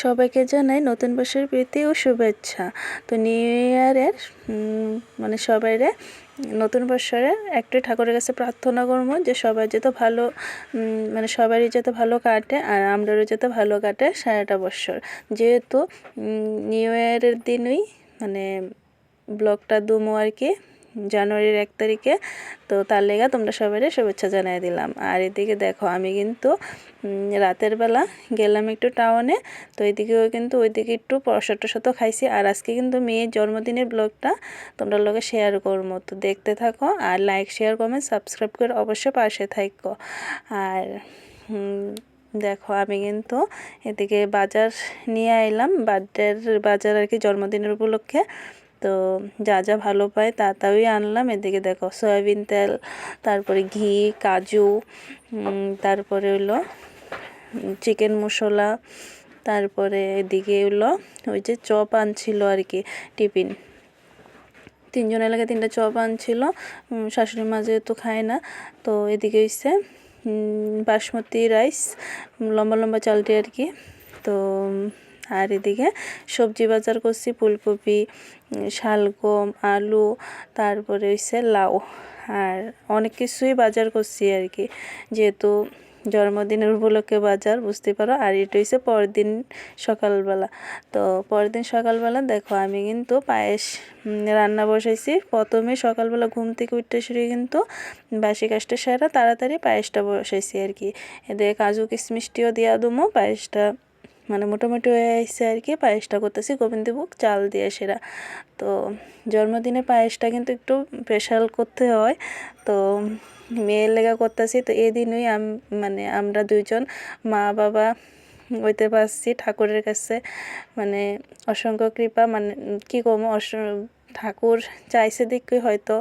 সবাইকে জানাই নতুন বছরের প্রীতি ও শুভেচ্ছা। তো নিউ ইয়ারের মানে সবাইরে নতুন বছরে একটু ঠাকুরের কাছে প্রার্থনা করবো যে সবাই যাতে ভালো মানে সবারই যাতে ভালো কাটে আর আমরাও যাতে ভালো কাটে সারাটা বছর। যেহেতু নিউ ইয়ারের দিনই মানে ব্লগটা দুমো আর কি জানুয়ারির 1 তারিখে, তো তার লেগা তোমরা সবাই শুভেচ্ছা জানাই দিলাম। আর এদিকে দেখো আমি কিন্তু রাতের বেলা গেলাম একটু টাউনে, তো এদিকেও কিন্তু ওইদিকে একটু প্রসাদ টসাদ খাইছি। আর আজকে কিন্তু মেয়ের জন্মদিনের ব্লগটা তোমরা লোকে শেয়ার করবো, তো দেখতে থাকো আর লাইক শেয়ার কমেন্ট সাবস্ক্রাইব করে অবশ্যই পাশে থাকো। আর দেখো আমি কিন্তু এদিকে বাজার নিয়ে এলাম, বার্থডের বাজার আর কি, জন্মদিনের উপলক্ষে। তো যা যা ভালো পায় তাই আনলাম। এদিকে দেখো সয়াবিন তেল, তারপরে ঘি, কাজু, তারপরে হলো চিকেন মশলা, তারপরে এদিকে হলো ওই যে চপ আনছিল আর কি টিফিন, 3 জনের লাগে 3টা চপ আনছিল। শাশুড়ি মা যেহেতু খায় না, তো এদিকে হচ্ছে বাসমতি রাইস, লম্বা লম্বা চালটি আর কি। তো আর এদিকে সবজি বাজার করছি, ফুলকপি, শালগম, আলু, তারপরে হচ্ছে লাউ, আর অনেক কিছুই বাজার করছি আর কি, যেহেতু জন্মদিনের উপলক্ষে বাজার, বুঝতে পারো। আর এটা হচ্ছে পরের দিন সকালবেলা। তো পরের দিন সকালবেলা দেখো আমি কিন্তু পায়েস রান্না বসাইছি। প্রথমে সকালবেলা ঘুম থেকে উঠতে শুরু কিন্তু বাসি কাজটা সেরা তাড়াতাড়ি পায়েসটা বসাইছি আর কি। এদিকে কাজু কিশমিশটিও দিয়া দুমো, পায়েসটা মানে মোটামুটি হয়ে আসছে আর কি। পায়েসটা করতেছি গোবিন্দভোগ চাল দিয়ে সেরা। তো জন্মদিনে পায়েসটা কিন্তু একটু স্পেশাল করতে হয়, তো মেয়ের লেগা করতেছি। তো এই দিনই মানে আমরা দুইজন মা বাবা হইতে পারছি ঠাকুরের কাছে, মানে অসংখ্য কৃপা, মানে কী কমো ঠাকুর চাইছে দিকে হয়তো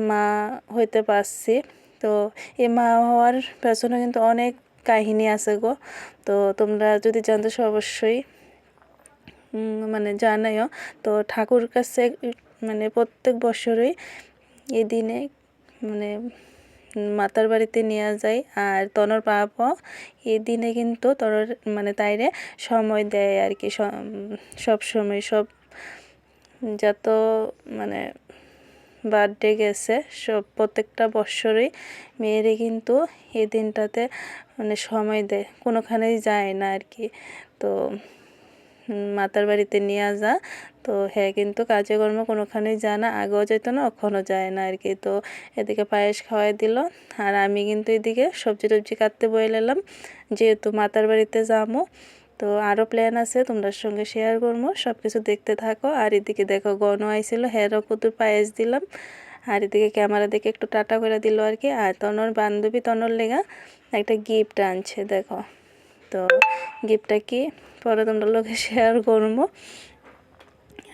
মা হইতে পারছি। তো এই মা হওয়ার পেছনে কিন্তু অনেক কাহিনী আছে গো। তো তোমরা যদি জানতে অবশ্যই মানে জানাইও। তো ঠাকুর কাছে মানে প্রত্যেক বছরই এই দিনে মানে মাতার বাড়িতে নিয়ে যায়। আর তনর বাবা এই দিনে কিন্তু তনর মানে তাইরে সময় দেয় আর কি, সব সময় সব যত মানে বার্থডে গেছে সব প্রত্যেকটা বছরই মেয়েরে কিন্তু এই দিনটাতে মানে সময় দেয়, কোনোখানেই যায় না আর কি। তো মাতার বাড়িতে নিয়ে যা, তো হ্যাঁ কিন্তু কাজে কর্ম কোনোখানেই যায় না, আগেও যেত না এখনও যায় না আর কি। তো এদিকে পায়েস খাওয়াই দিল, আর আমি কিন্তু এদিকে সবজি টবজি কাটতে বইলাম, যেহেতু মাতার বাড়িতে যাবো। তো আরও প্ল্যান আছে তোমাদের সঙ্গে শেয়ার করবো, সব কিছু দেখতে থাকো। আর এদিকে দেখো গণ আইছিল, হ্যারও কত পায়েস দিলাম। আর এদিকে ক্যামেরা দেখে একটু টাটা করে দিল আর কি। আর তনর বান্ধবী তনর লেগা একটা গিফট আনছে দেখো। তো গিফটটা কি পরে তোমরা লোকে শেয়ার করবো।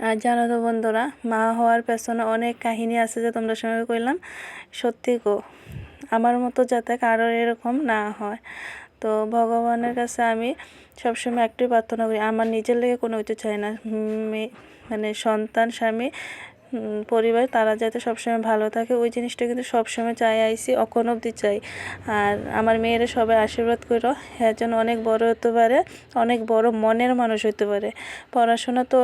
আর জানো তো বন্ধুরা, মা হওয়ার পেছনে অনেক কাহিনী আছে যে তোমরা সঙ্গে কইলাম। সত্যি গো, আমার মতো যাতে কারোর এরকম না হয়। তো ভগবানের কাছে আমি সবসময় একটাই প্রার্থনা করি, আমার নিজের লেগে কোনো কিছু চাই না, মানে সন্তান, স্বামী, পরিবার তারা যাতে সবসময় ভালো থাকে, ওই জিনিসটা কিন্তু সবসময় চাই আইছি, এখন অবধি চাই। আর আমার মেয়েরা সবাই আশীর্বাদ করো, হ্যাঁ যেন অনেক বড় হতে পারে, অনেক বড় মনের মানুষ হতে পারে। পড়াশোনা তো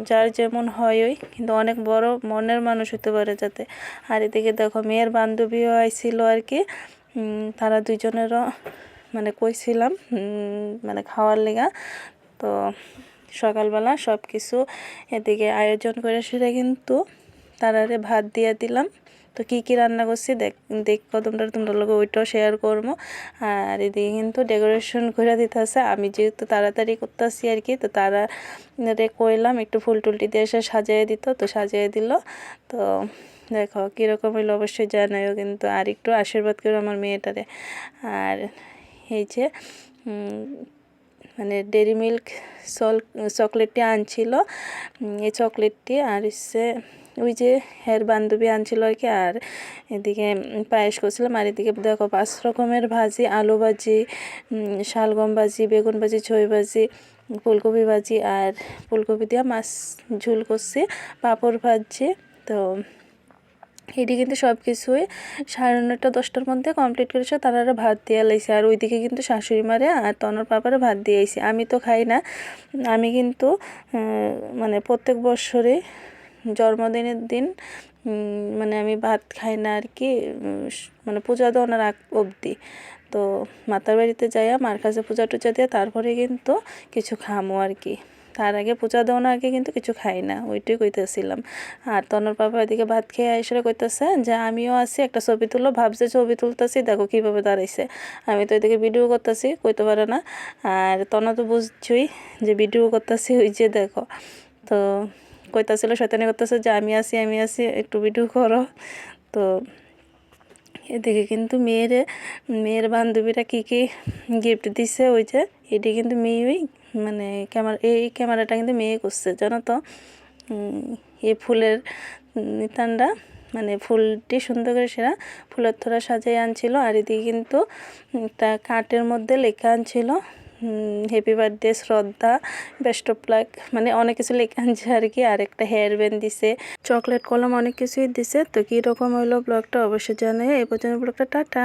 যার যেমন হয়ই, কিন্তু অনেক বড় মনের মানুষ হতে পারে যাতে। আর এদিকে দেখো মেয়ের বান্ধবীও আইছিল আর কি, তারা দুইজনেরও মানে কইছিলাম মানে খাওয়ার লেগা। তো সকালবেলা সব কিছু এদিকে আয়োজন করে সেটা কিন্তু তারারে ভাত দিয়ে দিলাম। তো কী কী রান্না করছি দেখো তোমরা লোকে ওইটাও শেয়ার করবো। আর এদিকে কিন্তু ডেকোরেশন করে দিতেছে, আমি যেহেতু তাড়াতাড়ি করতেছি আর কি, তো তারা কইলাম একটু ফুল টুলটি দিয়ে এসে সাজিয়ে দিত, তো সাজিয়ে দিল। তো দেখো কীরকম হইলো অবশ্যই জানাইও কিন্তু, আর একটু আশীর্বাদ করো আমার মেয়েটারে। আর এই যে মানে ডেরি মিল্ক চকলেটটি আনছিল, এই চকলেটটি আর হচ্ছে ওই যে হের বান্ধবী আনছিল আর কি। আর এদিকে পায়েস করছিলাম। আর এদিকে দেখো 5 রকমের ভাজি, আলু ভাজি, শালগম ভাজি, বেগুন ভাজি, ছই ভাজি, ফুলকপি ভাজি, আর ফুলকপি দিয়ে মাছ ঝোল করছি, পাঁপড় ভাজছি। তো এটি কিন্তু সব কিছুই 9:30 10টার মধ্যে কমপ্লিট করেছে। তারা ভাত দিয়ে লাইছে, আর ওইদিকে কিন্তু শাশুড়ি মারে আর তনর পাপারে ভাত দিয়ে আইছে। আমি তো খাই না, আমি কিন্তু মানে প্রত্যেক বছরে জন্মদিনের দিন মানে আমি ভাত খাই না আর কি, মানে পূজা দেওয়ার আগ অবধি। তো মাতার বাড়িতে যাইয়া মার কাছে পূজা টুজা দিয়ে তারপরে কিন্তু কিছু খামো আর কি। তার আগে পূজা দেওয়ার আগে কিন্তু কিছু খাই না, ওইটাই কইতেছিলাম। আর তনর পাপা এদিকে ভাত খেয়ে এসে কইতেছে যে আমিও আছি, একটা ছবি তুলো। ভাবছে ছবি তুলতেছি, দেখো কীভাবে দাঁড়াইছে। আমি তো এদিকে ভিডিও করতেছি, কইতে পারে না। আর তনা তো বুঝছই যে ভিডিও করতেছি, ওই যে দেখো। তো কইতাছিল, শয়তানি করতেছে যে আমি আছি একটু ভিডিও করো। তো এদিকে কিন্তু মেয়ের বান্ধবীরা কী গিফট দিছে, ওই যে এটি কিন্তু মেয়েই, মানে এই ক্যামেরাটা কিন্তু মেয়ে করছে, জানো তো। এই ফুলের নিতানটা, মানে ফুলটি সুন্দর করে সেরা ফুলের থোড়া সাজিয়ে আনছিল। আর এদিকে কিন্তু একটা কার্টের মধ্যে লেখা আনছিল হ্যাপি বার্থডে শ্রদ্ধা, বেস্ট অফ লাক, মানে অনেক কিছু লেখা আনছে আর কি। আর একটা হেয়ার ব্যান্ড দিছে, চকলেট কলম, অনেক কিছুই দিছে। তো কীরকম হইলো ব্লগটা অবশ্যই জানাই। এই পর্যন্ত ব্লগটা টাটা।